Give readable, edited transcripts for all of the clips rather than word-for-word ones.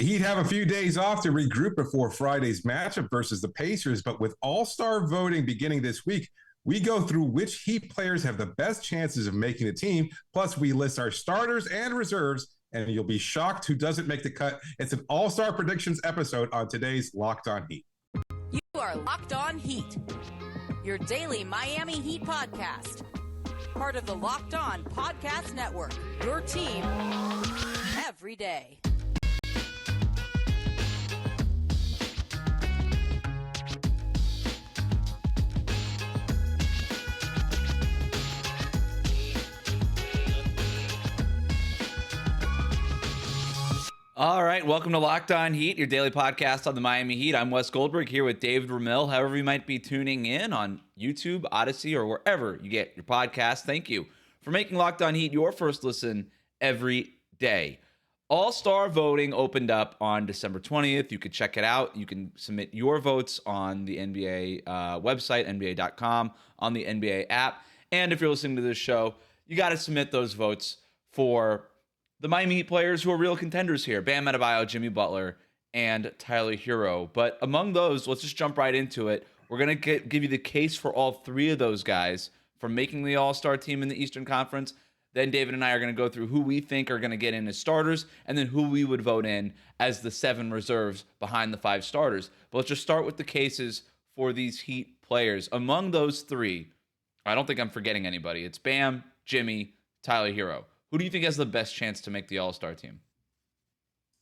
He'd have a few days off to regroup before Friday's matchup versus the Pacers, but with all-star voting beginning this week, we go through which Heat players have the best chances of making the team. Plus, we list our starters and reserves, and you'll be shocked who doesn't make the cut. It's an all-star predictions episode on today's Locked On Heat. You are Locked On Heat, your daily Miami Heat podcast. Part of the Locked On Podcast Network, your team every day. All right, welcome to Locked On Heat, your daily podcast on the Miami Heat. I'm Wes Goldberg here with David Ramil. However you might be tuning in on YouTube, Odyssey, or wherever you get your podcast, thank you for making Locked On Heat your first listen every day. All-Star voting opened up on December 20th. You can check it out. You can submit your votes on the NBA website, NBA.com, on the NBA app. And if you're listening to this show, you got to submit those votes for the Miami Heat players who are real contenders here: Bam Adebayo, Jimmy Butler, and Tyler Herro. But among those, let's just jump right into it. We're going to give you the case for all three of those guys for making the All-Star team in the Eastern Conference. Then David and I are going to go through who we think are going to get in as starters, and then who we would vote in as the 7 reserves behind the 5 starters. But let's just start with the cases for these Heat players. Among those 3, I don't think I'm forgetting anybody. It's Bam, Jimmy, Tyler Herro. Who do you think has the best chance to make the All-Star team?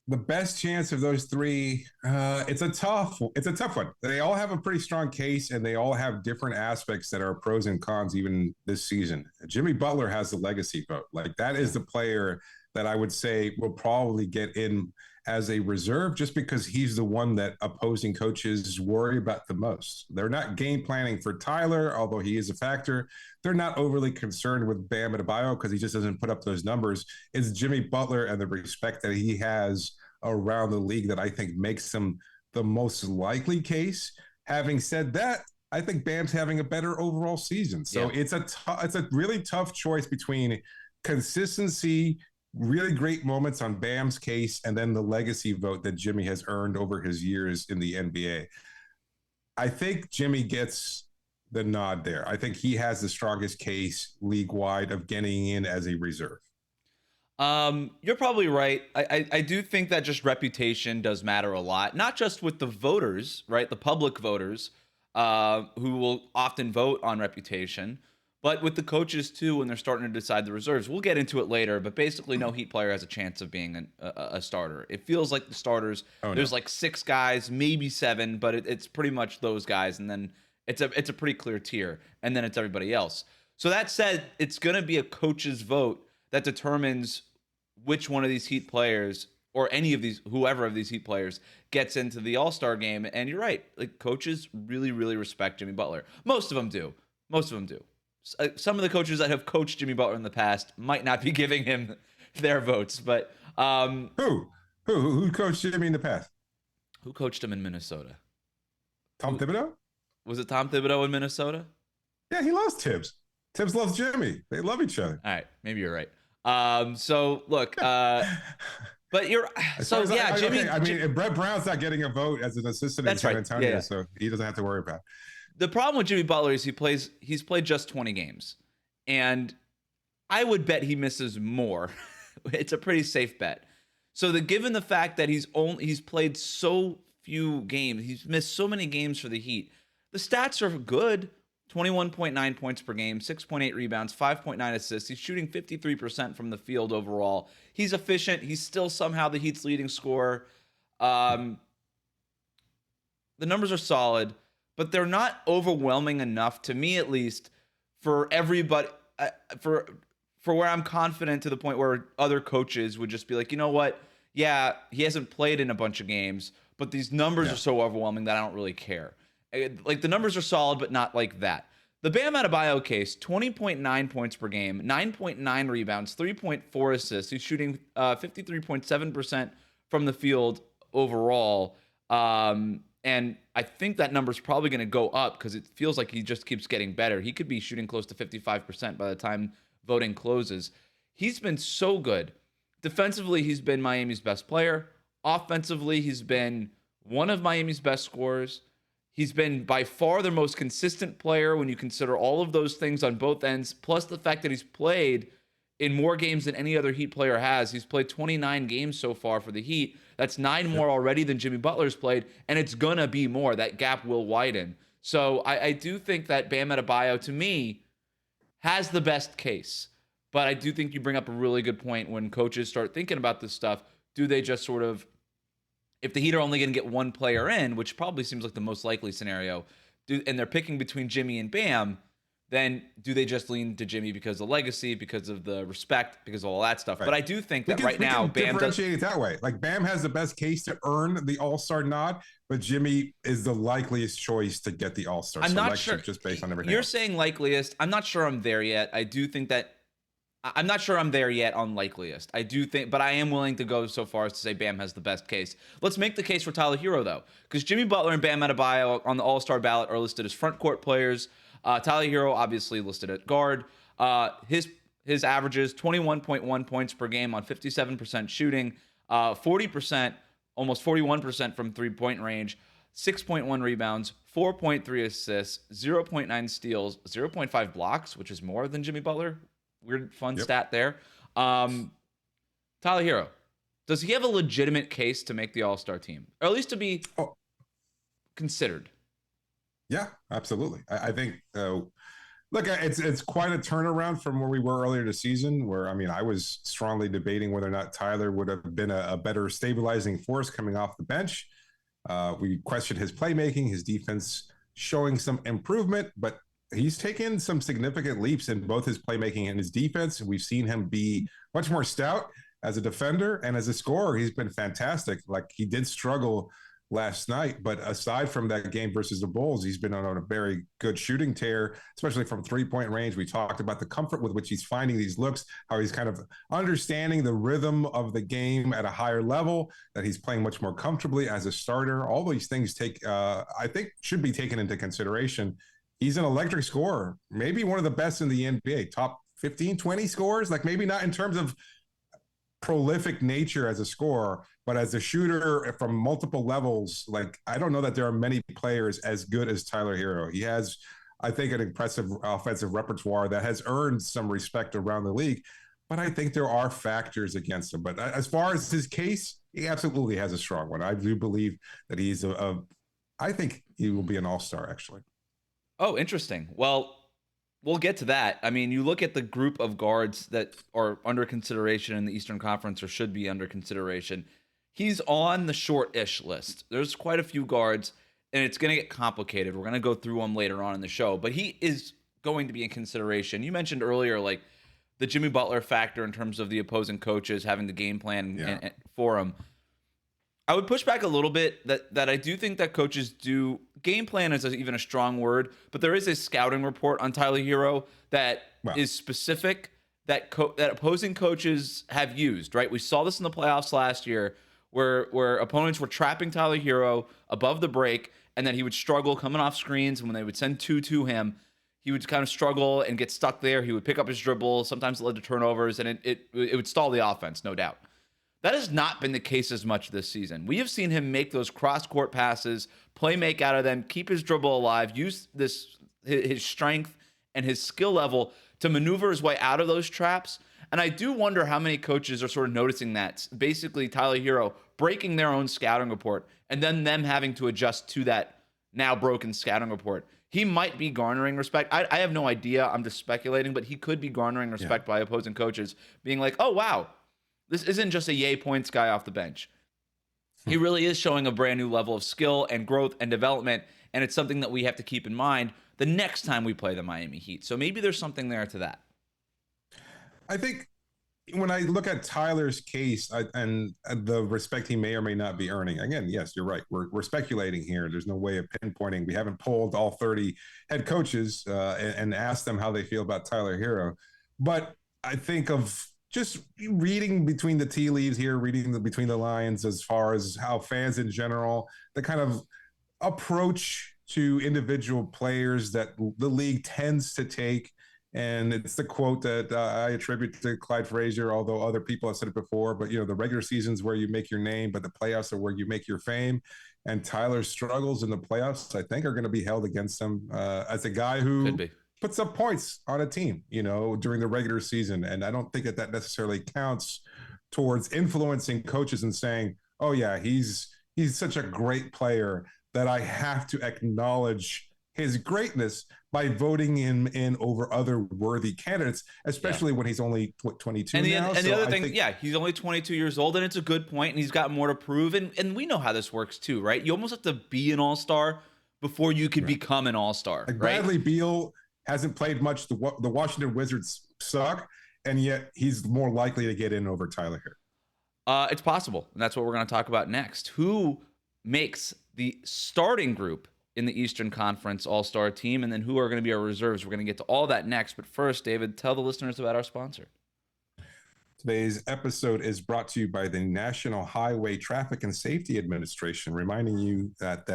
The best chance of those 3, it's a tough one. They all have a pretty strong case, and they all have different aspects that are pros and cons even this season. Jimmy Butler has the legacy vote. Like, that is the player that I would say will probably get in as a reserve, just because he's the one that opposing coaches worry about the most. They're not game planning for Tyler, although he is a factor. They're not overly concerned with Bam Adebayo because he just doesn't put up those numbers. It's Jimmy Butler and the respect that he has around the league that I think makes him the most likely case. Having said that, I think Bam's having a better overall season. So it's a really tough choice between consistency, really great moments on Bam's case, and then the legacy vote that Jimmy has earned over his years in the NBA. I think Jimmy gets the nod there. I think he has the strongest case league-wide of getting in as a reserve. You're probably right. I do think that just reputation does matter a lot, not just with the voters, right? The public voters, who will often vote on reputation, but with the coaches too when they're starting to decide the reserves. We'll get into it later, but basically no Heat player has a chance of being a starter. It feels like the starters, there's like 6 guys, maybe 7, but it's pretty much those guys, and then it's a pretty clear tier, and then it's everybody else. So that said, it's going to be a coach's vote that determines which one of these Heat players, or any of these, whoever of these Heat players, gets into the All-Star game. And you're right, like, coaches really, really respect Jimmy Butler. Most of them do. Some of the coaches that have coached Jimmy Butler in the past might not be giving him their votes, but who coached Jimmy in the past? Who coached him in Minnesota? Tom Thibodeau? Was it Tom Thibodeau in Minnesota? Yeah, he loves Tibbs. Tibbs loves Jimmy. They love each other. All right, maybe you're right. So look, but you're so yeah, Jimmy. Okay. I mean, Brett Brown's not getting a vote as an assistant in San Antonio, yeah. So he doesn't have to worry about it. The problem with Jimmy Butler is he's played just 20 games, and I would bet he misses more. It's a pretty safe bet. So given the fact that he's played so few games, he's missed so many games for the Heat. The stats are good: 21.9 points per game, 6.8 rebounds, 5.9 assists. He's shooting 53% from the field overall. He's efficient. He's still somehow the Heat's leading scorer. The numbers are solid, but they're not overwhelming enough, to me at least, for everybody, for where I'm confident to the point where other coaches would just be like, you know what? Yeah, he hasn't played in a bunch of games, but these numbers are so overwhelming that I don't really care. Like, the numbers are solid, but not like that. The Bam Adebayo case: 20.9 points per game, 9.9 rebounds, 3.4 assists. He's shooting 53.7% from the field overall. And I think that number's probably going to go up because it feels like he just keeps getting better. He could be shooting close to 55% by the time voting closes. He's been so good. Defensively, he's been Miami's best player. Offensively, he's been one of Miami's best scorers. He's been by far their most consistent player when you consider all of those things on both ends, plus the fact that he's played in more games than any other Heat player has. He's played 29 games so far for the Heat. That's 9 more already than Jimmy Butler's played, and it's going to be more. That gap will widen. So I do think that Bam Adebayo, to me, has the best case. But I do think you bring up a really good point when coaches start thinking about this stuff. Do they just sort of, if the Heat are only going to get one player in, which probably seems like the most likely scenario, and they're picking between Jimmy and Bam, then do they just lean to Jimmy because of the legacy, because of the respect, because of all that stuff? Right. But I do think that right now, Bam differentiate it that way. Like Bam has the best case to earn the All-Star nod, but Jimmy is the likeliest choice to get the All-Star. I'm not sure. Just based on everything You're else. saying likeliest. I'm not sure I'm there yet. I do think that I'm not sure I'm there yet on likeliest. I do think, but I am willing to go so far as to say Bam has the best case. Let's make the case for Tyler Herro, though, because Jimmy Butler and Bam Adebayo on the All-Star ballot are listed as front court players. Tyler Herro obviously listed at guard. His averages 21.1 points per game on 57% shooting, 40%, almost 41% from three-point range, 6.1 rebounds, 4.3 assists, 0.9 steals, 0.5 blocks, which is more than Jimmy Butler. Weird, fun stat there. Tyler Herro, does he have a legitimate case to make the All-Star team, or at least to be considered? Yeah, absolutely. I think, look, it's quite a turnaround from where we were earlier this season, where, I mean, I was strongly debating whether or not Tyler would have been a better stabilizing force coming off the bench. We questioned his playmaking, his defense showing some improvement, but he's taken some significant leaps in both his playmaking and his defense. We've seen him be much more stout as a defender, and as a scorer, he's been fantastic. Like, he did struggle last night, but aside from that game versus the Bulls, he's been on a very good shooting tear, especially from three-point range. We talked about the comfort with which he's finding these looks, how he's kind of understanding the rhythm of the game at a higher level, that he's playing much more comfortably as a starter. All these things I think should be taken into consideration. He's an electric scorer, maybe one of the best in the NBA, top 15, 20 scores, like maybe not in terms of prolific nature as a scorer, but as a shooter from multiple levels. Like, I don't know that there are many players as good as Tyler Herro. He has, I think, an impressive offensive repertoire that has earned some respect around the league, but I think there are factors against him. But as far as his case, he absolutely has a strong one. I do believe that he's I think he will be an all-star, actually. Oh, interesting. Well, we'll get to that. I mean, you look at the group of guards that are under consideration in the Eastern Conference, or should be under consideration. He's on the short-ish list. There's quite a few guards, and it's going to get complicated. We're going to go through them later on in the show, but he is going to be in consideration. You mentioned earlier, like, the Jimmy Butler factor in terms of the opposing coaches having the game plan for him. I would push back a little bit that I do think that coaches do. Game plan is even a strong word, but there is a scouting report on Tyler Herro that is specific that opposing coaches have used, right? We saw this in the playoffs last year where opponents were trapping Tyler Herro above the break, and then he would struggle coming off screens, and when they would send two to him, he would kind of struggle and get stuck there. He would pick up his dribble. Sometimes it led to turnovers, and it would stall the offense, no doubt. That has not been the case as much this season. We have seen him make those cross-court passes, play make out of them, keep his dribble alive, use his strength and his skill level to maneuver his way out of those traps. And I do wonder how many coaches are sort of noticing that. Basically, Tyler Herro breaking their own scouting report and then them having to adjust to that now broken scouting report. He might be garnering respect. I have no idea. I'm just speculating, but he could be garnering respect by opposing coaches, being like, oh, wow, this isn't just a yay points guy off the bench. He really is showing a brand new level of skill and growth and development, and it's something that we have to keep in mind the next time we play the Miami Heat. So maybe there's something there to that. I think when I look at Tyler's case and the respect he may or may not be earning, again, yes, you're right. We're speculating here. There's no way of pinpointing. We haven't polled all 30 head coaches and asked them how they feel about Tyler Herro. But I think of just reading between the tea leaves here, reading between the lines as far as how fans in general, the kind of approach to individual players that the league tends to take And it's the quote that I attribute to Clyde Frazier, although other people have said it before. But, the regular season's where you make your name, but the playoffs are where you make your fame. And Tyler's struggles in the playoffs, I think, are going to be held against him as a guy who puts up points on a team, during the regular season. And I don't think that necessarily counts towards influencing coaches and saying, oh, yeah, he's such a great player that I have to acknowledge his greatness by voting him in over other worthy candidates, especially when he's only 22 now. And the other thing, he's only 22 years old, and it's a good point, and he's got more to prove. And we know how this works too, right? You almost have to be an all-star before you can become an all-star. Like right? Bradley Beal hasn't played much. The Washington Wizards suck, and yet he's more likely to get in over Tyler Herro. It's possible, and that's what we're going to talk about next. Who makes the starting group in the Eastern Conference All-Star team, and then who are going to be our reserves? We're going to get to all that next. But first, David, tell the listeners about our sponsor. Today's episode is brought to you by the National Highway Traffic and Safety Administration, reminding you that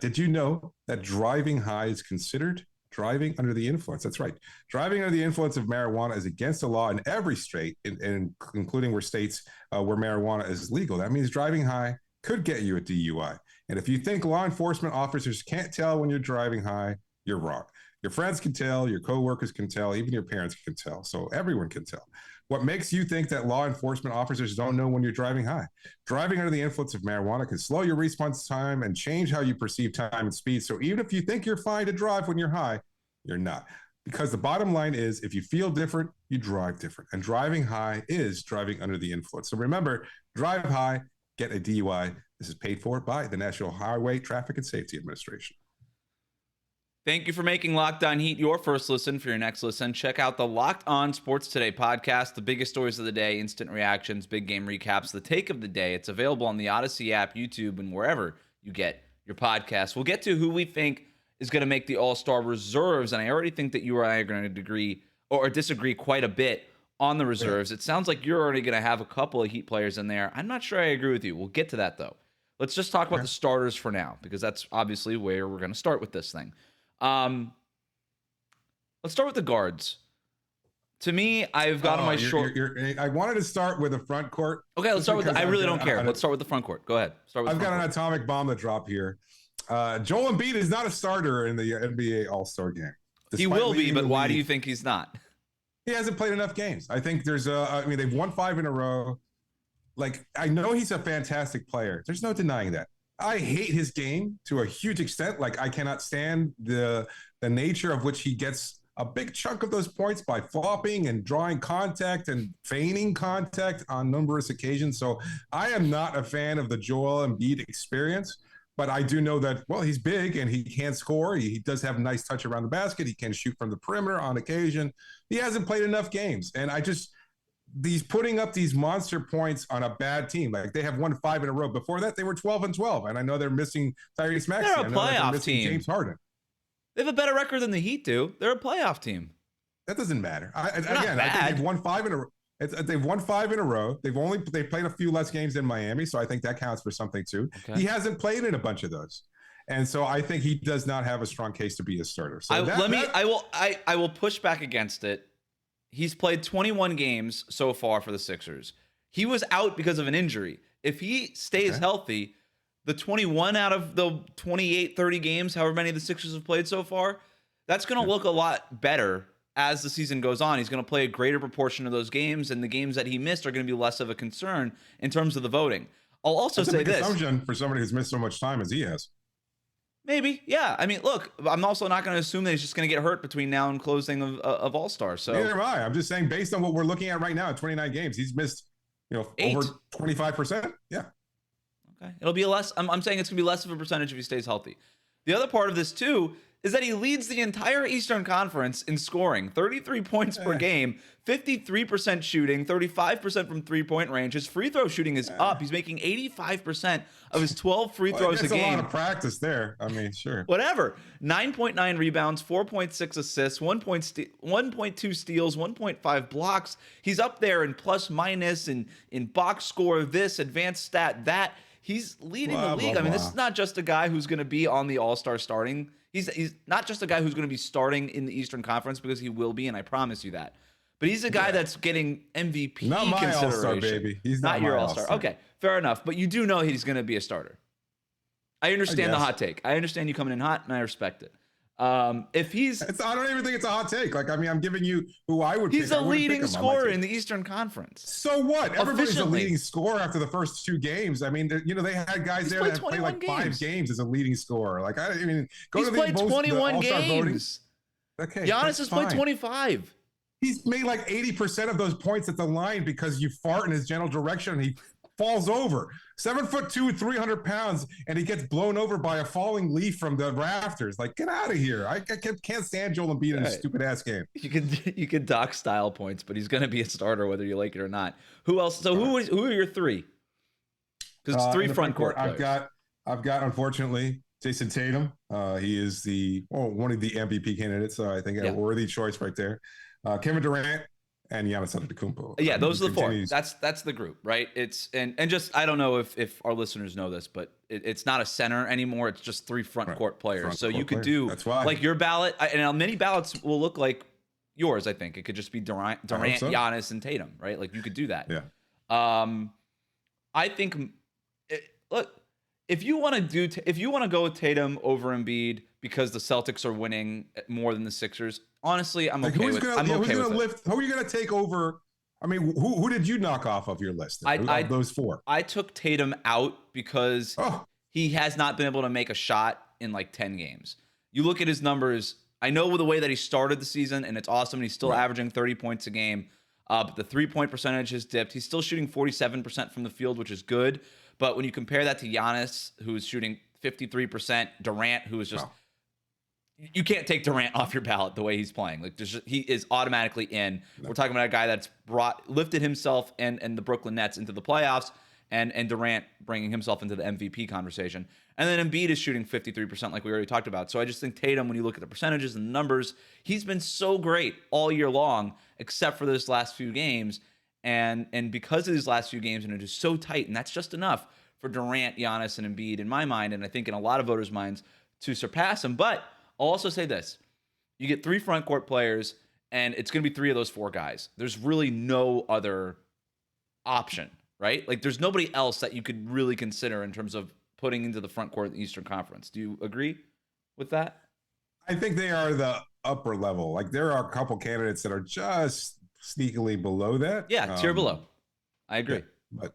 did you know that driving high is considered driving under the influence? That's right. Driving under the influence of marijuana is against the law in every state, including where states where marijuana is legal. That means driving high could get you a DUI. And if you think law enforcement officers can't tell when you're driving high, you're wrong. Your friends can tell, your coworkers can tell, even your parents can tell. So everyone can tell. What makes you think that law enforcement officers don't know when you're driving high? Driving under the influence of marijuana can slow your response time and change how you perceive time and speed. So even if you think you're fine to drive when you're high, you're not. Because the bottom line is, if you feel different, you drive different. And driving high is driving under the influence. So remember, drive high, get a DUI. This is paid for by the National Highway Traffic and Safety Administration. Thank you for making Locked On Heat your first listen. For your next listen, check out the Locked On Sports Today podcast, the biggest stories of the day, instant reactions, big game recaps, the take of the day. It's available on the Odyssey app, YouTube, and wherever you get your podcasts. We'll get to who we think is going to make the All-Star reserves, and I already think that you and I are going to agree or disagree quite a bit on the reserves. It sounds like you're already going to have a couple of Heat players in there. I'm not sure I agree with you. We'll get to that, though. Let's just talk about the starters for now, because that's obviously where we're going to start with this thing. Let's start with the guards. To me, I've got on my short. I wanted to start with the front court. Okay, let's start with. I really don't care. Let's start with the front court. Go ahead. I've got an atomic bomb to drop here. Joel Embiid is not a starter in the NBA All-Star game. He will be, but why do you think he's not? He hasn't played enough games. I think they've won 5 in a row. Like, I know he's a fantastic player. There's no denying that. I hate his game to a huge extent. Like, I cannot stand the nature of which he gets a big chunk of those points by flopping and drawing contact and feigning contact on numerous occasions. So I am not a fan of the Joel Embiid experience, but I do know that, well, he's big and he can score. He does have a nice touch around the basket. He can shoot from the perimeter on occasion. He hasn't played enough games. And he's putting up these monster points on a bad team. Like, they have won 5 in a row. Before that, they were 12-12. And I know they're missing Tyrese Maxey. They're a playoff team. James Harden. They have a better record than the Heat do. They're a playoff team. That doesn't matter. I think they've won 5 in a row. They've won 5 in a row. They've played a few less games than Miami, so I think that counts for something too. Okay. He hasn't played in a bunch of those. And so I think he does not have a strong case to be a starter. So I will push back against it. He's played 21 games so far for the Sixers. He was out because of an injury. If he stays healthy, the 21 out of the 28, 30 games, however many the Sixers have played so far, that's going to look a lot better as the season goes on. He's going to play a greater proportion of those games, and the games that he missed are going to be less of a concern in terms of the voting. I'll also say this. Assumption for somebody who's missed so much time as he has. Maybe, yeah. I mean, look, I'm also not going to assume that he's just going to get hurt between now and closing of All-Star. So neither am I. I'm just saying, based on what we're looking at right now, in 29 games, he's missed, 8. Over 25%. Yeah. Okay, it'll be less. I'm saying it's going to be less of a percentage if he stays healthy. The other part of this too is that he leads the entire Eastern Conference in scoring, 33 points per game, 53% shooting, 35% from three-point range. His free throw shooting is up. He's making 85% of his 12 free throws a game. That's a lot of practice there. I mean, sure. Whatever. 9.9 rebounds, 4.6 assists, 1.2 steals, 1.5 blocks. He's up there in plus minus and in box score this, advanced stat that. He's leading Blah, the league. blah, I mean, this blah. is not just a guy who's going to be on the All-Star starting. He's not just a guy who's going to be starting in the Eastern Conference, because he will be, and I promise you that. But he's a guy that's getting MVP Not my consideration. All-Star, baby. He's not your my All-Star. All-Star. Okay, fair enough. But you do know he's going to be a starter. I understand the hot take. I understand you coming in hot, and I respect it. If he's, I don't even think it's a hot take. Like, I mean, I'm giving you who I would. He's pick. a leading scorer in the Eastern Conference. So what? Everybody's a Efficiently. leading scorer after the first 2 games. I mean, they had guys there that have played like 5 games as a leading scorer. Like, I mean, He's played 21 games. Okay, Giannis has played 25. He's made like 80% of those points at the line because you fart in his general direction and he falls over. 7'2", 300 pounds, and he gets blown over by a falling leaf from the rafters. Like, get out of here! I can't stand Joel Embiid in a stupid ass game. You can dock style points, but he's going to be a starter whether you like it or not. Who else? So who are your 3? Because it's 3 front court players. I've got unfortunately Jason Tatum. He is one of the MVP candidates. So I think a worthy choice right there. Kevin Durant. And Giannis Antetokounmpo. Yeah, those are the 4. That's the group, right? It's and just, I don't know if our listeners know this, but it's not a center anymore. It's just 3 front court players. So you could do, that's why, like, your ballot, and many ballots will look like yours. I think it could just be Durant, Giannis, and Tatum, right? Like, you could do that. Yeah. I think, look, if you want to go with Tatum over Embiid because the Celtics are winning more than the Sixers, honestly, I'm okay with it. Who are you going to take over? I mean, who did you knock off of your list? Of those 4? I took Tatum out because he has not been able to make a shot in like 10 games. You look at his numbers. I know the way that he started the season, and it's awesome. And he's still averaging 30 points a game. But the 3-point percentage has dipped. He's still shooting 47% from the field, which is good. But when you compare that to Giannis, who is shooting 53%, Durant, who is just... You can't take Durant off your ballot the way he's playing. Like, he is automatically in. No. We're talking about a guy that's lifted himself and the Brooklyn Nets into the playoffs, and Durant bringing himself into the MVP conversation. And then Embiid is shooting 53%, like we already talked about. So I just think Tatum, when you look at the percentages and the numbers, he's been so great all year long, except for those last few games. And because of these last few games, and it is so tight, and that's just enough for Durant, Giannis, and Embiid, in my mind, and I think in a lot of voters' minds, to surpass him. But I'll also say this. You get 3 front court players, and it's going to be 3 of those 4 guys. There's really no other option, right? Like, there's nobody else that you could really consider in terms of putting into the front court of the Eastern Conference. Do you agree with that? I think they are the upper level. Like, there are a couple candidates that are just sneakily below that. Yeah, tier below. I agree. Yeah, but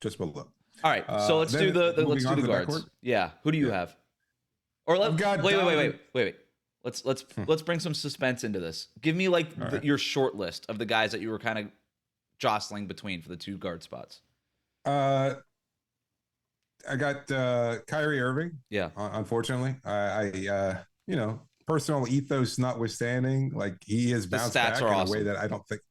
just below. All right, so let's do the guards. Yeah, who do you have? Or wait. Let's bring some suspense into this. Give me your short list of the guys that you were kind of jostling between for the 2 guard spots. I got Kyrie Irving. Yeah. Unfortunately, I personal ethos notwithstanding, like, he has bounced back in a way that I don't think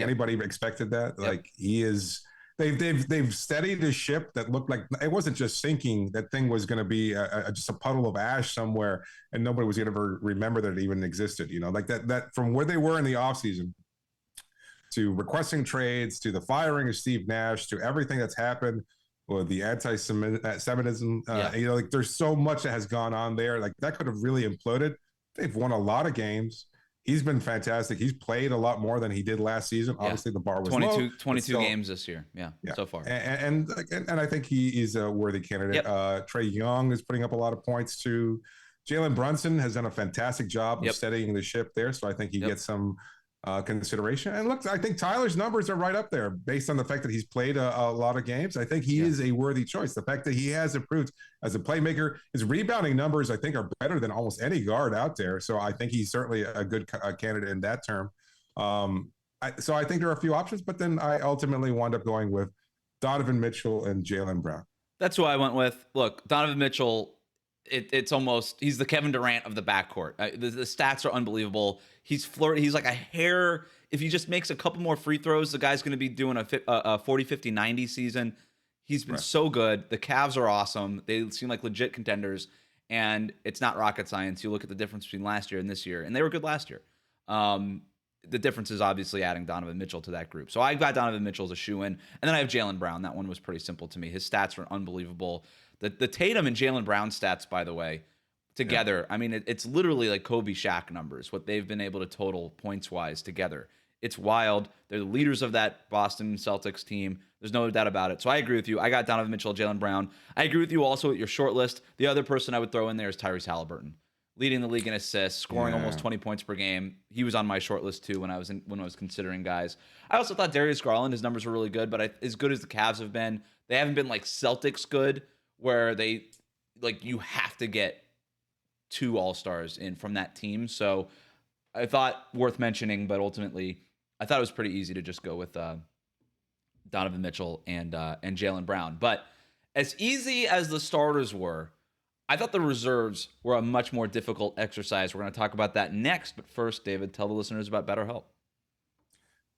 anybody expected that. Yep. Like, he is. They've steadied a ship that looked like it wasn't just sinking. That thing was going to be just a puddle of ash somewhere, and nobody was going to remember that it even existed. Like that from where they were in the offseason to requesting trades, to the firing of Steve Nash, to everything that's happened with the anti-Semitism. Like, there's so much that has gone on there. Like, that could have really imploded. They've won a lot of games. He's been fantastic. He's played a lot more than he did last season. Obviously, the bar was 22 games this year. Yeah, so far. And I think he is a worthy candidate. Yep. Trae Young is putting up a lot of points too. Jalen Brunson has done a fantastic job of steadying the ship there. So I think he gets some consideration. And look, I think Tyler's numbers are right up there based on the fact that he's played a lot of games. I think he is a worthy choice. The fact that he has improved as a playmaker, his rebounding numbers, I think, are better than almost any guard out there. So I think he's certainly a good candidate in that term. So I think there are a few options, but then I ultimately wound up going with Donovan Mitchell and Jaylen Brown. That's who I went with. Look, Donovan Mitchell, it's almost, he's the Kevin Durant of the backcourt. The stats are unbelievable. He's like a hair. If he just makes a couple more free throws, the guy's going to be doing a 40, 50, 90 season. He's been so good. The Cavs are awesome. They seem like legit contenders, and it's not rocket science. You look at the difference between last year and this year, and they were good last year. the difference is obviously adding Donovan Mitchell to that group. So I've got Donovan Mitchell as a shoo-in. And then I have Jaylen Brown. That one was pretty simple to me. His stats were unbelievable. The Tatum and Jaylen Brown stats, by the way, together, I mean, it's literally like Kobe Shaq numbers, what they've been able to total points-wise together. It's wild. They're the leaders of that Boston Celtics team. There's no doubt about it. So I agree with you. I got Donovan Mitchell, Jaylen Brown. I agree with you also with your short list. The other person I would throw in there is Tyrese Halliburton, leading the league in assists, scoring almost 20 points per game. He was on my short list too when I was considering guys. I also thought Darius Garland, his numbers were really good, but as good as the Cavs have been, they haven't been like Celtics good, where they like you have to get 2 All-Stars in from that team. So I thought worth mentioning, but ultimately I thought it was pretty easy to just go with Donovan Mitchell and Jaylen Brown. But as easy as the starters were, I thought the reserves were a much more difficult exercise. We're going to talk about that next. But first, David, tell the listeners about BetterHelp.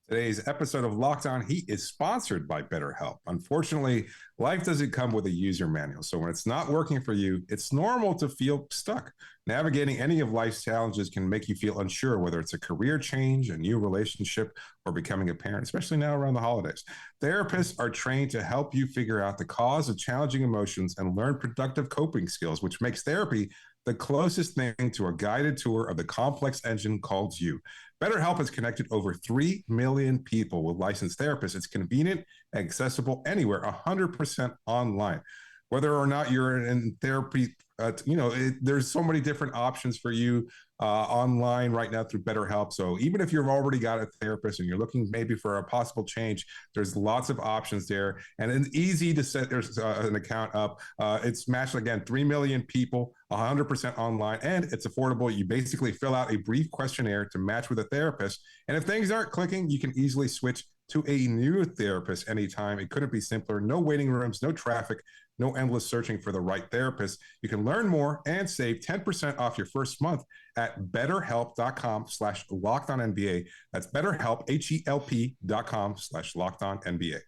Today's episode of Locked On Heat is sponsored by BetterHelp. Unfortunately, life doesn't come with a user manual. So when it's not working for you, it's normal to feel stuck. Navigating any of life's challenges can make you feel unsure, whether it's a career change, a new relationship, or becoming a parent, especially now around the holidays. Therapists are trained to help you figure out the cause of challenging emotions and learn productive coping skills, which makes therapy the closest thing to a guided tour of the complex engine called you. BetterHelp has connected over 3 million people with licensed therapists. It's convenient, accessible anywhere, 100% online. Whether or not you're in therapy, there's so many different options for you online right now through BetterHelp. So even if you've already got a therapist and you're looking maybe for a possible change, there's lots of options there. And it's easy to set an account up. It's matched, again, 3 million people, 100% online, and it's affordable. You basically fill out a brief questionnaire to match with a therapist. And if things aren't clicking, you can easily switch to a new therapist anytime. It couldn't be simpler. No waiting rooms, no traffic, no endless searching for the right therapist. You can learn more and save 10% off your first month at betterhelp.com/lockedonnba. That's BetterHelp, HELP.com/lockedonnba.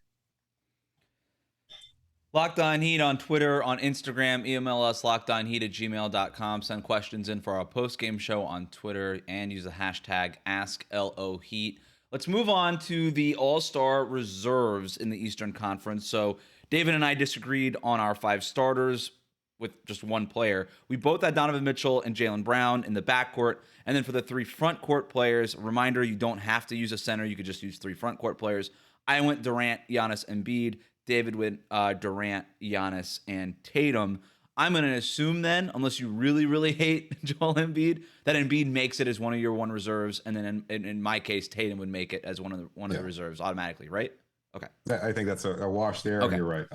Locked On Heat on Twitter, on Instagram, email us lockedonheat@gmail.com. Send questions in for our post-game show on Twitter and use the hashtag AskLOHeat. Let's move on to the All-Star reserves in the Eastern Conference. So David and I disagreed on our 5 starters with just one player. We both had Donovan Mitchell and Jaylen Brown in the backcourt. And then for the 3 front court players, reminder, you don't have to use a center. You could just use 3 front court players. I went Durant, Giannis, Embiid. David went Durant, Giannis, and Tatum. I'm going to assume then, unless you really, really hate Joel Embiid, that Embiid makes it as one of your 1 reserves. And then in my case, Tatum would make it as one of the reserves automatically, right? Okay. I think that's a wash there. Okay. And you're right.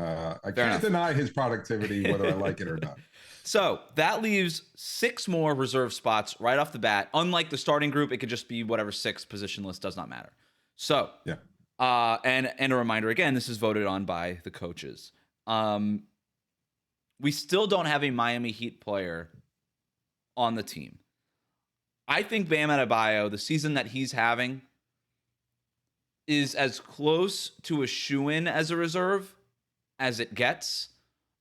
I can't deny his productivity, whether I like it or not. So that leaves 6 more reserve spots right off the bat. Unlike the starting group, it could just be whatever 6 position list, does not matter. So, yeah. And a reminder, again, this is voted on by the coaches. We still don't have a Miami Heat player on the team. I think Bam Adebayo, the season that he's having, is as close to a shoo-in as a reserve as it gets.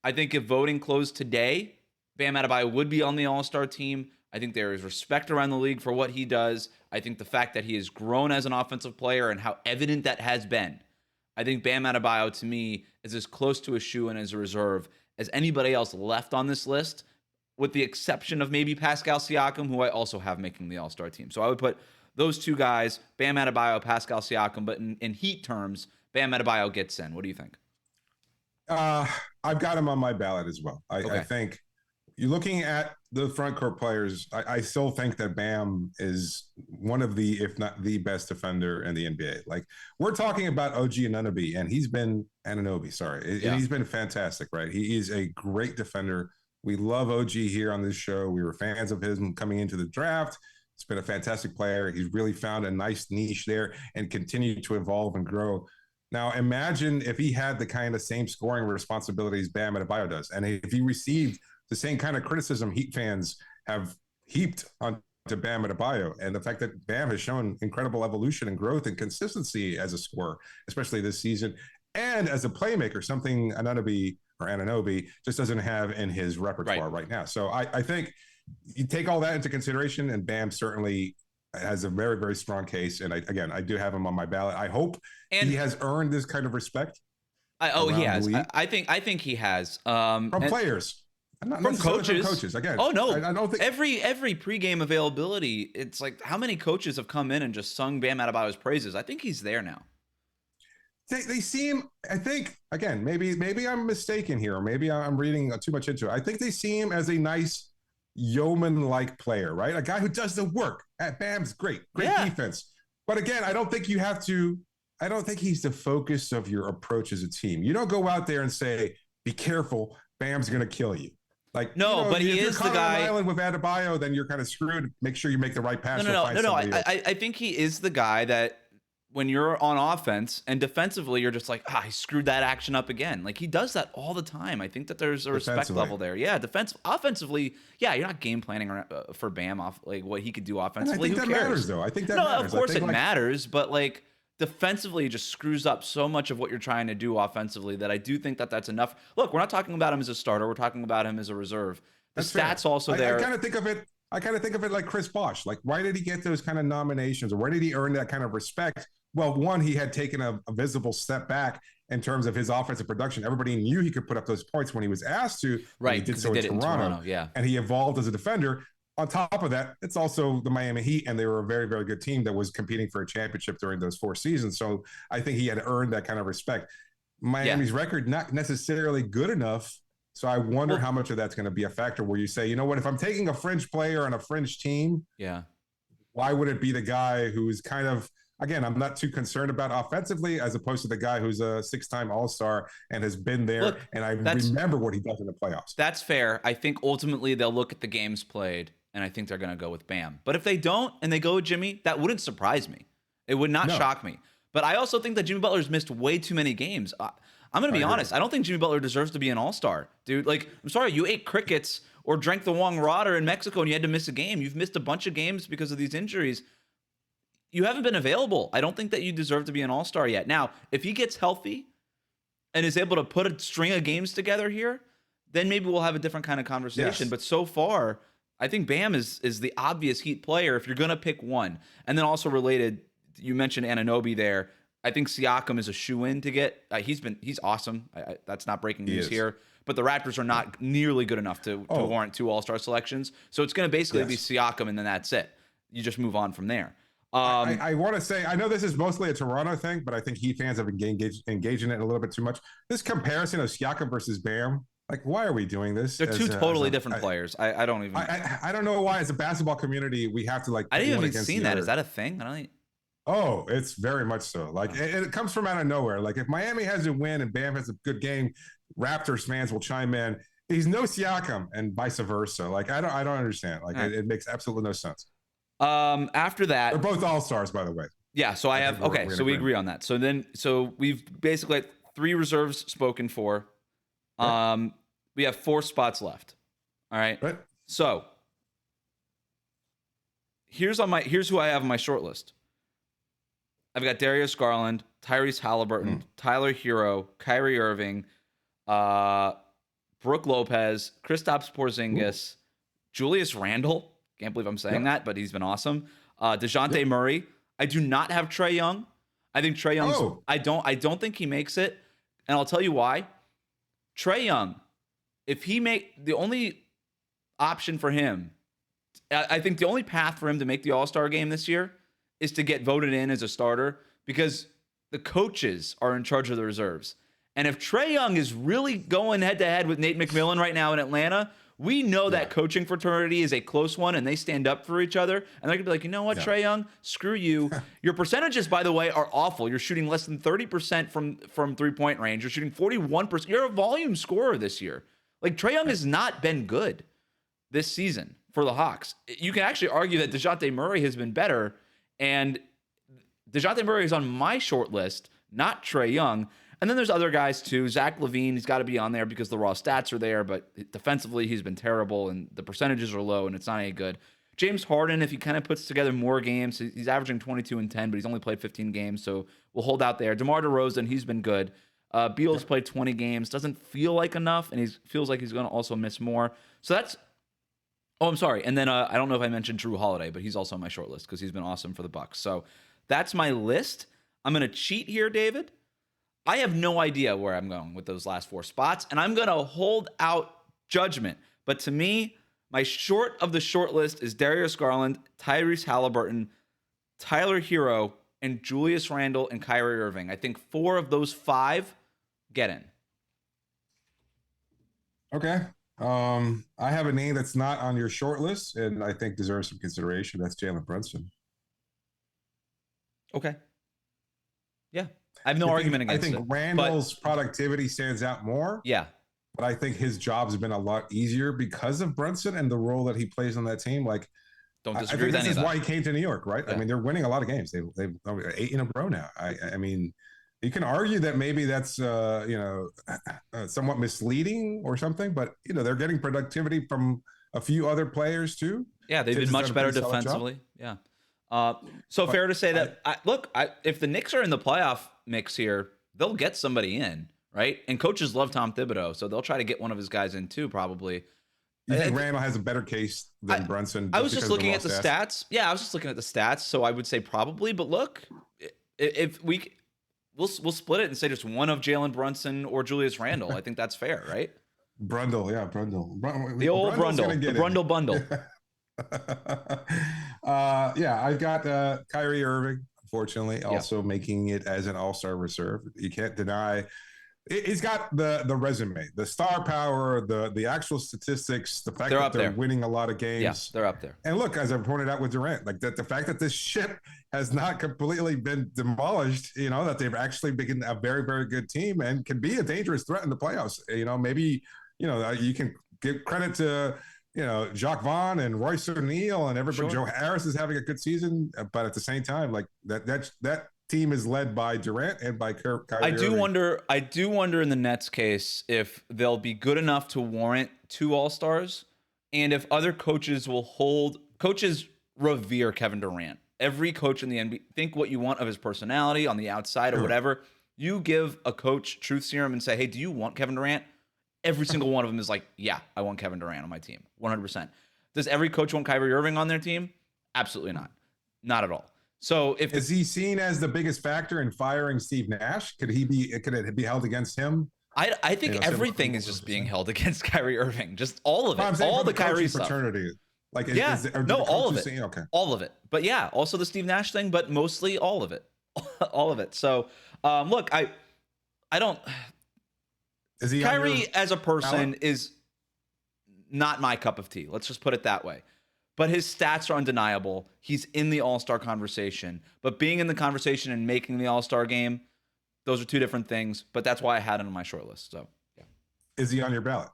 I think if voting closed today, Bam Adebayo would be on the All-Star team. I think there is respect around the league for what he does. I think the fact that he has grown as an offensive player and how evident that has been. I think Bam Adebayo, to me, is as close to a shoo-in as a reserve as anybody else left on this list, with the exception of maybe Pascal Siakam, who I also have making the All-Star team. So I would put those 2 guys, Bam Adebayo, Pascal Siakam, but in Heat terms, Bam Adebayo gets in. What do you think? I've got him on my ballot as well. Okay. I think you're looking at the front court players. I still think that Bam is one of the, if not the best defender in the NBA. Like, we're talking about OG Anunoby, and he's been and he's been fantastic, right? He is a great defender. We love OG here on this show. We were fans of his coming into the draft. He's been a fantastic player. He's really found a nice niche there and continued to evolve and grow. Now, imagine if he had the kind of same scoring responsibilities Bam Adebayo does, and if he received the same kind of criticism Heat fans have heaped onto Bam Adebayo, and the fact that Bam has shown incredible evolution and growth and consistency as a scorer, especially this season, and as a playmaker, something Anunoby just doesn't have in his repertoire right now. So I think you take all that into consideration, and Bam certainly has a very, very strong case. And I do have him on my ballot. I hope he has earned this kind of respect. He has. I think he has. From players. Not from coaches. Again. Oh no! I don't think every pregame availability. It's like how many coaches have come in and just sung Bam Adebayo's praises. I think he's there now. They seem. I think again. Maybe I'm mistaken here, or maybe I'm reading too much into it. I think they see him as a nice yeoman-like player, right? A guy who does the work. Bam's great defense. But again, I don't think you have to. I don't think he's the focus of your approach as a team. You don't go out there and say, "Be careful, Bam's going to kill you." Like no, but he is the guy. Island with Adebayo, then you're kind of screwed. Make sure you make the right pass. No. I think he is the guy that when you're on offense and defensively, you're just like, he screwed that action up again. Like he does that all the time. I think that there's a respect level there. Yeah, offensively, you're not game planning for Bam off like what he could do offensively. And I think that matters, though. I think that matters. Of course it matters, but like defensively, it just screws up so much of what you're trying to do offensively that I do think that that's enough. Look, we're not talking about him as a starter. We're talking about him as a reserve. The stats also there. I kind of think of it like Chris Bosh. Like, why did he get those kind of nominations, or where did he earn that kind of respect? Well, one, he had taken a visible step back in terms of his offensive production. Everybody knew he could put up those points when he was asked to. Right, he did so in Toronto. Yeah, and he evolved as a defender. On top of that, it's also the Miami Heat, and they were a very, very good team that was competing for a championship during those 4 seasons. So I think he had earned that kind of respect. Miami's record, not necessarily good enough. So I wonder how much of that's going to be a factor where you say, you know what, if I'm taking a fringe player on a fringe team, why would it be the guy who's kind of, again, I'm not too concerned about offensively as opposed to the guy who's a 6-time All-Star and has been there. Look, and I remember what he does in the playoffs. That's fair. I think ultimately they'll look at the games played, and I think they're going to go with Bam. But if they don't and they go with Jimmy, that wouldn't surprise me. It would not shock me. But I also think that Jimmy Butler's missed way too many games. I'm going to be honest. I don't think Jimmy Butler deserves to be an All-Star, dude. Like, I'm sorry, you ate crickets or drank the wrong water in Mexico and you had to miss a game. You've missed a bunch of games because of these injuries. You haven't been available. I don't think that you deserve to be an All-Star yet. Now, if he gets healthy and is able to put a string of games together here, then maybe we'll have a different kind of conversation. Yes. But so far, I think Bam is the obvious Heat player if you're going to pick one. And then also related, you mentioned Anunoby there. I think Siakam is a shoo-in to get. He's awesome. That's not breaking news here. But the Raptors are not nearly good enough to warrant 2 All-Star selections. So it's going to basically be Siakam, and then that's it. You just move on from there. I want to say, I know this is mostly a Toronto thing, but I think Heat fans have engaged in it a little bit too much. This comparison of Siakam versus Bam, like, why are we doing this? They're two totally different players. I don't even. I don't know why, as a basketball community, we have to like. I didn't even see that. Is that a thing? I don't think. Oh, it's very much so. Like, it comes from out of nowhere. Like, if Miami has a win and Bam has a good game, Raptors fans will chime in. He's no Siakam, and vice versa. Like, I don't understand. Like, it makes absolutely no sense. After that, they're both All-Stars, by the way. Yeah. So so we agree on that. So we've basically had 3 reserves spoken for. We have 4 spots left. All right. So here's who I have on my short list. I've got Darius Garland, Tyrese Halliburton, Tyler Herro, Kyrie Irving, Brooke Lopez, Kristaps Porzingis, Julius Randle. Can't believe I'm saying that, but he's been awesome. DeJounte Murray. I do not have Trae Young. I think Trae Young's. I don't think he makes it, and I'll tell you why. Trae Young, if he the only option for him, I think the only path for him to make the All-Star game this year is to get voted in as a starter because the coaches are in charge of the reserves. And if Trae Young is really going head-to-head with Nate McMillan right now in Atlanta, we know that coaching fraternity is a close one, and they stand up for each other. And they're going to be like, you know what, Trae Young, screw you. Your percentages, by the way, are awful. You're shooting less than 30% from three-point range. You're shooting 41%. You're a volume scorer this year. Like, Trae Young has not been good this season for the Hawks. You can actually argue that DeJounte Murray has been better, and DeJounte Murray is on my short list, not Trae Young. And then there's other guys too. Zach LaVine, he's got to be on there because the raw stats are there, but defensively he's been terrible and the percentages are low and it's not any good. James Harden, if he kind of puts together more games, he's averaging 22 and 10, but he's only played 15 games, so we'll hold out there. DeMar DeRozan, he's been good. Beal's played 20 games, doesn't feel like enough, and he feels like he's going to also miss more. So that's Oh, I'm sorry. And then I don't know if I mentioned Drew Holiday, but he's also on my short list because he's been awesome for the Bucks. So that's my list. I'm going to cheat here, David. I have no idea where I'm going with those last 4 spots, and I'm going to hold out judgment. But to me, my short of the short list is Darius Garland, Tyrese Halliburton, Tyler Herro, and Julius Randle and Kyrie Irving. I think 4 of those 5 get in. Okay. I have a name that's not on your short list, and I think deserves some consideration. That's Jalen Brunson. Okay. Yeah. I have no argument against it. I think Randall's productivity stands out more. Yeah. But I think his job's been a lot easier because of Brunson and the role that he plays on that team. Like, don't disagree with any of that. This is why he came to New York, right? Yeah. I mean, they're winning a lot of games. They've 8 in a row now. I mean, you can argue that maybe that's somewhat misleading or something, but they're getting productivity from a few other players too. Yeah, they've been much better defensively. Yeah. So fair to say that if the Knicks are in the playoff mix here, they'll get somebody in, right? And coaches love Tom Thibodeau, so they'll try to get one of his guys in too, probably. You think Randall has a better case than Brunson? I was just looking at the stats. Yeah, I was just looking at the stats, so I would say probably. But look, if we'll split it and say just one of Jalen Brunson or Julius Randle. I think that's fair, right? Brundle. The old Brundle. The Brundle bundle. I got Kyrie Irving, unfortunately, also making it as an all-star reserve. You can't deny he's got the resume, the star power, the actual statistics, the fact that they're winning a lot of games. Yeah, they're up there. And look, as I pointed out with Durant, like the fact that this ship has not completely been demolished, that they've actually been a very, very good team and can be a dangerous threat in the playoffs. Maybe, you can give credit to Jacques Vaughn and Royce O'Neal and everybody. Sure. Joe Harris is having a good season, but at the same time, like that team is led by Durant and by Kyrie Irving. I do wonder in the Nets case if they'll be good enough to warrant 2 All-Stars, and if other coaches coaches revere Kevin Durant. Every coach in the NBA, think what you want of his personality on the outside or whatever. You give a coach truth serum and say, hey, do you want Kevin Durant? Every single one of them is like, yeah, I want Kevin Durant on my team, 100%. Does every coach want Kyrie Irving on their team? Absolutely not. Not at all. So is he seen as the biggest factor in firing Steve Nash? Could it be held against him? I think everything is just being held against Kyrie Irving. Just all of it. All the Kyrie stuff. Fraternity. Like, all of it. Okay. All of it. But yeah, also the Steve Nash thing, but mostly all of it. All of it. So look, I don't. Is he Kyrie as a person is not my cup of tea. Let's just put it that way. But his stats are undeniable. He's in the All-Star conversation. But being in the conversation and making the All-Star game, those are 2 different things. But that's why I had him on my short list. So, yeah. Is he on your ballot?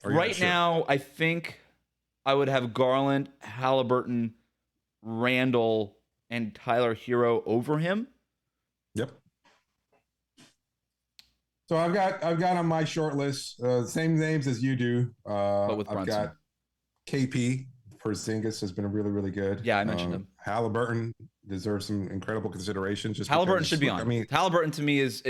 Right now, I think I would have Garland, Halliburton, Randall, and Tyler Herro over him. Yep. So I've got on my short list same names as you do. But with Brunson. I've got KP. Porzingis has been really, really good. Yeah, I mentioned him. Halliburton deserves some incredible consideration. Halliburton should be on. I mean, Halliburton to me is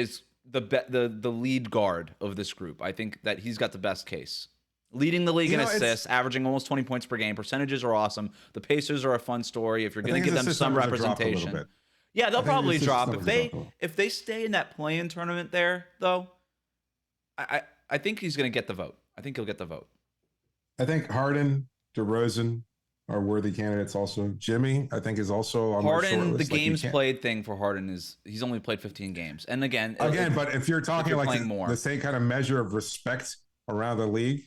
the lead guard of this group. I think that he's got the best case. Leading the league in assists, averaging almost 20 points per game. Percentages are awesome. The Pacers are a fun story. If you're going to give them some representation, yeah, they'll probably drop if they stay in that play-in tournament there. Though, I think he's going to get the vote. I think he'll get the vote. I think Harden, DeRozan are worthy candidates also. Jimmy, I think, is also on my short list. The games played thing for Harden is he's only played 15 games. And again, but if you're talking like the same kind of measure of respect around the league,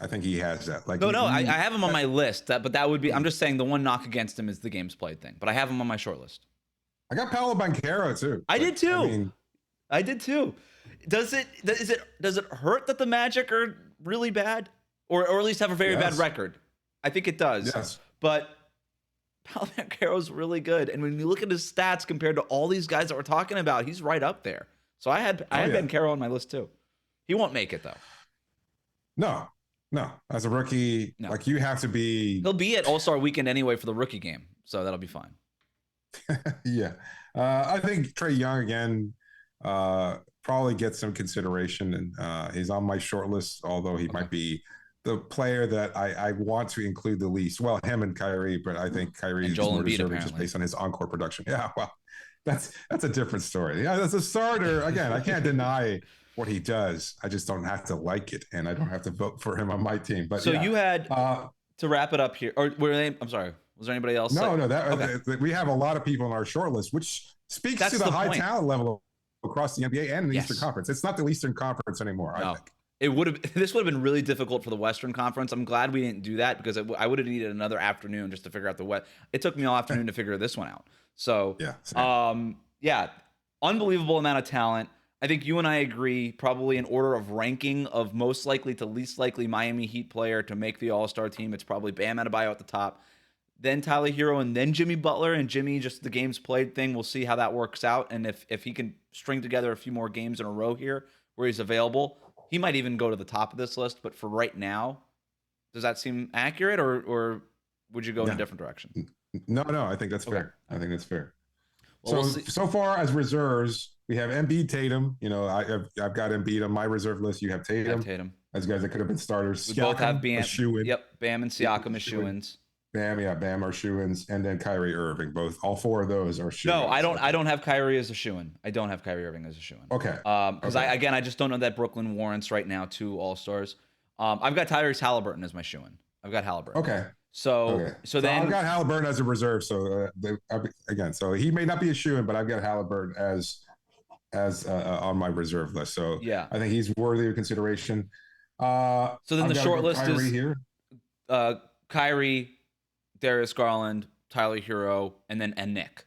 I think he has that. Like I have him on my list. But that would be. I'm just saying the one knock against him is the games played thing. But I have him on my short list. I got Paolo Banchero too. I did too. Does it hurt that the Magic are really bad, or at least have a very bad record? I think it does. Yes. But Paolo Banchero's really good. And when you look at his stats compared to all these guys that we're talking about, he's right up there. So I had Banchero on my list too. He won't make it though. No. As a rookie, like you have to be. He'll be at All-Star Weekend anyway for the rookie game. So that'll be fine. Yeah. I think Trae Young again probably gets some consideration, and he's on my short list, although he might be the player that I want to include the least. Well, him and Kyrie, but I think Kyrie And is Joel more Embiid, deserving just apparently. based on his encore production. Yeah, well, that's a different story. Yeah, as a starter, again, I can't deny what he does. I just don't have to like it, and I don't have to vote for him on my team. But So yeah, you had to wrap it up here, or were they? I'm sorry. Was there anybody else? no, Okay. we have a lot of people on our short list, which speaks That's to the the high point. talent level across the NBA and the Yes. Eastern Conference. It's not the Eastern Conference anymore. No. I think. This would have been really difficult for the Western Conference. I'm glad we didn't do that because I would have needed another afternoon just to figure out the West. It took me all afternoon to figure this one out. So, Yeah, same. yeah, unbelievable amount of talent. I think you and I agree, probably in order of ranking of most likely to least likely Miami Heat player to make the All-Star team. It's probably Bam Adebayo at the top, then Tyler Herro, and then Jimmy Butler. And Jimmy, just the games played thing, we'll see how that works out. And if he can string together a few more games in a row here where he's available, he might even go to the top of this list. But for right now, does that seem accurate, or would you go in a different direction? No, I think that's fair. I think that's fair. Well, So far as reserves, we have Embiid, Tatum. You know, I've got Embiid on my reserve list. You have Tatum. As guys that could have been starters. We Siakam, both have Bam. Shoe-in. Yep, Bam and Siakam as shoe-ins. Bam are shoe-ins, and then Kyrie Irving. All four of those are shoe-ins. No, I don't have Kyrie as a shoe-in. I don't have Kyrie Irving as a shoe-in. Okay. Because I just don't know that Brooklyn warrants right now 2 All-Stars. I've got Tyrese Halliburton as my shoe-in. I've got Halliburton. Okay. So then I've got Halliburton as a reserve. So so he may not be a shoe-in, but I've got Halliburton as on my reserve list. So yeah, I think he's worthy of consideration. So then the short list Kyrie is here. Kyrie, Darius Garland, Tyler Herro, and Nick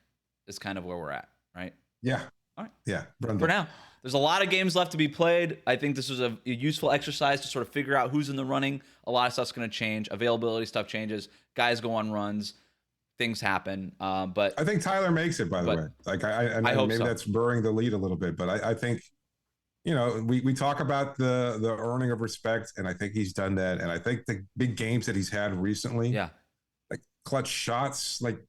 is kind of where we're at, right? Yeah. All right. Yeah. For now, there's a lot of games left to be played. I think this was a useful exercise to sort of figure out who's in the running. A lot of stuff's going to change. Availability stuff changes. Guys go on runs. Things happen. But I think Tyler makes it, by the way. Like I hope maybe that's burying the lead a little bit, but I think, you know, we talk about the earning of respect, and I think he's done that. And I think the big games that he's had recently, like clutch shots, like,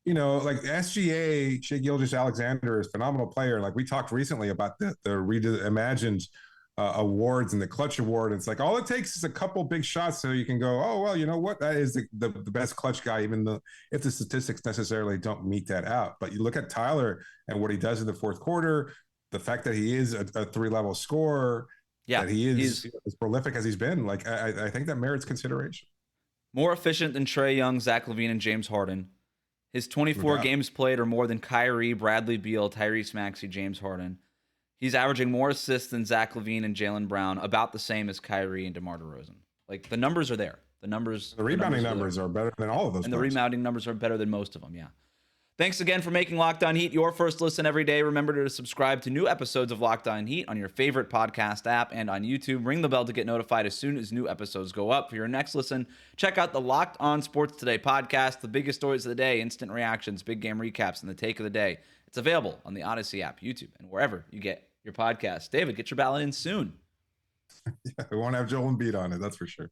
you know, like SGA, Shai Gilgeous-Alexander is a phenomenal player. Like we talked recently about the reimagined awards and the clutch award. It's like all it takes is a couple big shots so you can go, oh, well, you know what? That is the best clutch guy, even though if the statistics necessarily don't meet that out. But you look at Tyler and what he does in the fourth quarter, the fact that he is a 3-level scorer, that he is as prolific as he's been, like I think that merits consideration. More efficient than Trae Young, Zach LaVine, and James Harden. His 24 games played are more than Kyrie, Bradley Beal, Tyrese Maxey, James Harden. He's averaging more assists than Zach LaVine and Jaylen Brown, about the same as Kyrie and DeMar DeRozan. Like the numbers are there. The rebounding numbers are better than all of those. And the rebounding numbers are better than most of them. Yeah. Thanks again for making Locked On Heat your first listen every day. Remember to subscribe to new episodes of Locked On Heat on your favorite podcast app and on YouTube. Ring the bell to get notified as soon as new episodes go up. For your next listen, check out the Locked On Sports Today podcast, the biggest stories of the day, instant reactions, big game recaps, and the take of the day. It's available on the Odyssey app, YouTube, and wherever you get your podcast. David, get your ballot in soon. Yeah, we won't have Joel Embiid on it, that's for sure.